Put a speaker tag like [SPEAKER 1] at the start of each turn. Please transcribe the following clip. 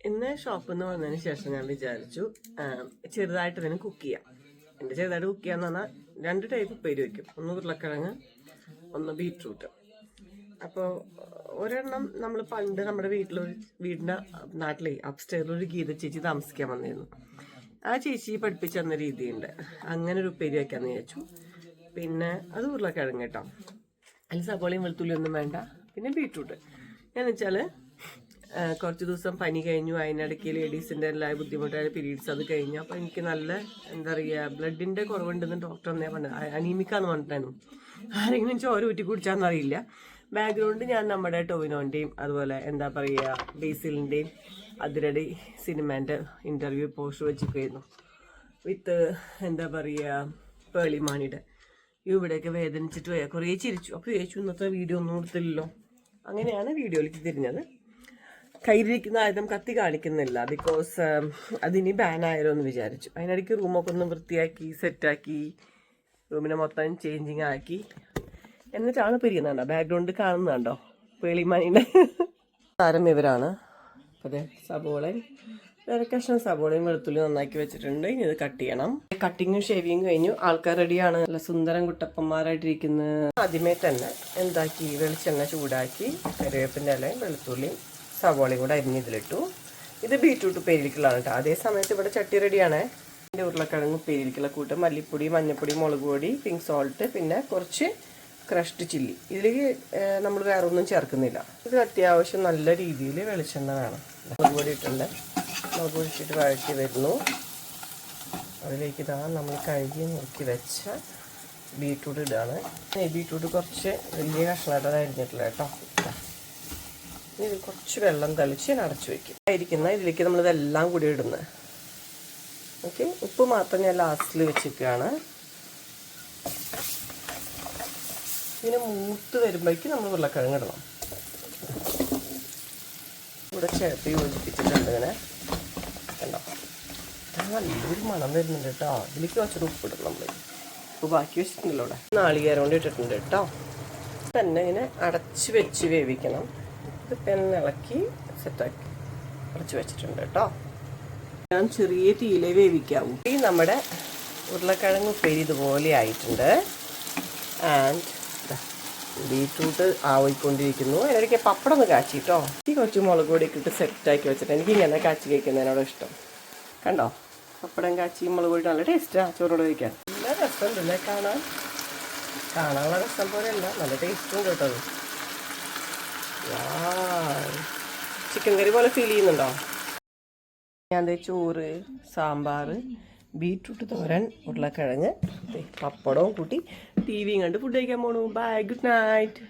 [SPEAKER 1] ഇന്ന് ഷോപ്പിൽ നിന്ന് വന്നതിന് ശേഷം ഞാൻ വിചാരിച്ചു ചെറുതായിട്ട് ഇതിന് കുക്ക് ചെയ്യാം. എൻ്റെ ചെറുതായിട്ട് കുക്ക് ചെയ്യാന്ന് പറഞ്ഞാൽ 2 ടൈപ്പ് ഉപ്പേരി വയ്ക്കും. ഒന്ന് ഉരുളക്കിഴങ്ങ്, ഒന്ന് ബീറ്റ്റൂട്ട്. അപ്പോൾ ഒരെണ്ണം നമ്മൾ പണ്ട് നമ്മുടെ വീടിൻ്റെ നാട്ടിലെ അപ്സ്റ്റേറിൽ ഒരു ഗീത ചേച്ചി താമസിക്കാൻ വന്നിരുന്നു. ആ ചേച്ചി പഠിപ്പിച്ചു തന്ന രീതിയുണ്ട്. അങ്ങനെ ഒരു ഉപ്പേരി വയ്ക്കാമെന്ന് വിചാരിച്ചു. പിന്നെ അത് ഉരുളക്കിഴങ്ങ് കേട്ടോ, അതിൽ സബോളയും വെളുത്തുള്ളിയും ഒന്നും വേണ്ട. പിന്നെ ബീറ്റ്റൂട്ട് എന്ന് വെച്ചാൽ കുറച്ച് ദിവസം പനി കഴിഞ്ഞു, അതിനിടയ്ക്ക് ലേഡീസിൻ്റെ എല്ലാ ബുദ്ധിമുട്ടായ പീരീഡ്സ് അത് കഴിഞ്ഞു. അപ്പോൾ എനിക്ക് നല്ല എന്താ പറയുക ബ്ലഡിൻ്റെ കുറവുണ്ടെന്ന് ഡോക്ടർ എന്നേ പറഞ്ഞത്, അനീമിക്കാന്ന് പറഞ്ഞിട്ടായിരുന്നു. ആരെങ്കിലും ചോര ഊറ്റി കുടിച്ചാന്നറിയില്ല. ബാക്ക്ഗ്രൗണ്ട് ഞാൻ നമ്മുടെ ടൊവിനോൻ്റെയും അതുപോലെ എന്താ പറയുക ബേസിലിൻ്റെയും അതിരടി സിനിമേൻ്റെ ഇൻ്റർവ്യൂ പോസ്റ്റർ വെച്ചിരിക്കുന്നു വിത്ത് എന്താ പറയുക പേളിമാണിയുടെ. ഇവിടെയൊക്കെ വേദനിച്ചിട്ട് പോയാൽ കുറേ ചിരിച്ചു. അപ്പോൾ ചോദിച്ചു ഇന്നത്തെ വീഡിയോ ഒന്നും കൊടുത്തില്ലല്ലോ. അങ്ങനെയാണ് വീഡിയോയിലേക്ക് തിരിഞ്ഞത്. കയ്യിലിരിക്കുന്ന ആയുധം കത്തി കാണിക്കുന്നില്ല, ബിക്കോസ് അതിനി ബാൻ ആയാലോ എന്ന് വിചാരിച്ചു. അതിനിടയ്ക്ക് റൂമൊക്കെ ഒന്ന് വൃത്തിയാക്കി സെറ്റാക്കി റൂമിനെ മൊത്തം ചേഞ്ചിങ് ആക്കി എന്നിട്ടാണ് പിരിയുന്നുണ്ടോ. ബാക്ക്ഗ്രൗണ്ട് കാണുന്നുണ്ടോ പേളിമാനിയുടെ താരം ഇവരാണ്. അതെ, സബോളയും വേറെ കഷ്ണം സബോളയും വെളുത്തുള്ളി നന്നാക്കി വെച്ചിട്ടുണ്ട്. ഇനി ഇത് കട്ട് ചെയ്യണം. കട്ടിങ്ങും ഷേവിങ്ങും കഴിഞ്ഞു. ആൾക്കാർ റെഡിയാണ്. നല്ല സുന്ദരം കുട്ടപ്പന്മാരായിട്ടിരിക്കുന്നത്. ആദ്യമേ തന്നെ എന്താക്കി വെളിച്ചെണ്ണ ചൂടാക്കി കറിവേപ്പിൻ്റെ ഇലയും വെളുത്തുള്ളിയും സവോളയും കൂടെ അരിഞ്ഞതിലിട്ടു. ഇത് ബീറ്റ്റൂട്ട് ഉപ്പേരിക്കുള്ളതാണ് കേട്ടോ. അതേ സമയത്ത് ഇവിടെ ചട്ടി റെഡിയാണ്. എൻ്റെ ഉരുളക്കിഴങ്ങ് ഉപ്പേരിക്കുള്ള കൂട്ട് മല്ലിപ്പൊടി, മഞ്ഞൾപ്പൊടി, മുളക് പൊടി, പിങ്ക് സോൾട്ട്, പിന്നെ കുറച്ച് ക്രഷ്ഡ് ചില്ലി. ഇതിലേക്ക് നമ്മൾ വേറെ ഒന്നും ചേർക്കുന്നില്ല. ഇത് അത്യാവശ്യം നല്ല രീതിയിൽ വെളിച്ചെണ്ണ വേണം. മുളക് പൊടി ഇട്ടുണ്ട്. മുളക് പൊടി ഇട്ടിട്ട് വഴറ്റി വരുന്നു. അതിലേക്ക് ഇതാ നമ്മൾ കഴുകി നോക്കി വെച്ച ബീറ്റ്റൂട്ട് ഇടാണ്. ഈ ബീറ്റ്റൂട്ട് കുറച്ച് വലിയ കഷ്ണമായിട്ട് അരിഞ്ഞിട്ടില്ല കേട്ടോ. ഇത് കുറച്ച് വെള്ളം തളിച്ച് അടച്ചു വയ്ക്കും. ആയിരിക്കുന്ന ഇതിലേക്ക് നമ്മളിതെല്ലാം കൂടി ഇടുന്നത്. ഓക്കെ, ഉപ്പ് മാത്രം ഞാൻ ലാസ്റ്റിൽ വെച്ചിരിക്കുകയാണ്. ഇങ്ങനെ മൂത്ത് വരുമ്പോഴേക്കും നമ്മൾ ഉരുളക്കിഴങ്ങ് ഇടണം. ഇവിടെ ചേർത്ത് യോജിപ്പിച്ചിട്ടുണ്ട്. ഇങ്ങനെ കണ്ടോ, നല്ലൊരു മണം വരുന്നുണ്ട് കേട്ടോ. ഇതിലേക്ക് കുറച്ചൊരു ഉപ്പിടും നമ്മൾ. ഉപ്പ് ബാക്കി വെച്ചിട്ടുണ്ടല്ലോ ഇവിടെ. നാളികേരം കൊണ്ട് ഇട്ടിട്ടുണ്ട് കേട്ടോ. തന്നെ ഇങ്ങനെ അടച്ച് വെച്ച് വേവിക്കണം. ഇത് പെണ്ണ് ഇളക്കി സെറ്റാക്കി അടച്ച് വെച്ചിട്ടുണ്ട് കേട്ടോ. ഞാൻ ചെറിയ തീയിലേ വേവിക്കാവൂ. ഈ നമ്മുടെ ഉരുളക്കിഴങ്ങ് ഉപ്പേരി ഇതുപോലെ ആയിട്ടുണ്ട്. ആൻഡ് ബീറ്റ്റൂട്ട് ആവിക്കൊണ്ടിരിക്കുന്നു. അതിനിടയ്ക്ക് പപ്പടം ഒന്ന് കാച്ചിട്ടോ. ഈ കുറച്ച് മുളക് പൊടിയൊക്കെ ഇട്ട് സെറ്റാക്കി വെച്ചിട്ട് എനിക്ക് ഇങ്ങനെ കാച്ചി കഴിക്കുന്നതിനോട് ഇഷ്ടം. കണ്ടോ, പപ്പടം കാച്ചി മുളക് പൊടി നല്ല ടേസ്റ്റാണ് ചോറോട് കഴിക്കാൻ. നല്ല രസമുണ്ടല്ലേ കാണാനുള്ള രസം പോലെ അല്ല, നല്ല ടേസ്റ്റും കേട്ടോ. ചിക്കൻ കറി പോലെ ഫീൽ ചെയ്യുന്നുണ്ടോ? ഞാൻ ചോറ്, സാമ്പാർ, ബീറ്റ്റൂട്ട് തോരൻ, ഉരുളക്കിഴങ്ങ്, പപ്പടവും കൂട്ടി ടി വിയും കണ്ട് ഫുഡ് കഴിക്കാൻ പോണു. Bye, good night.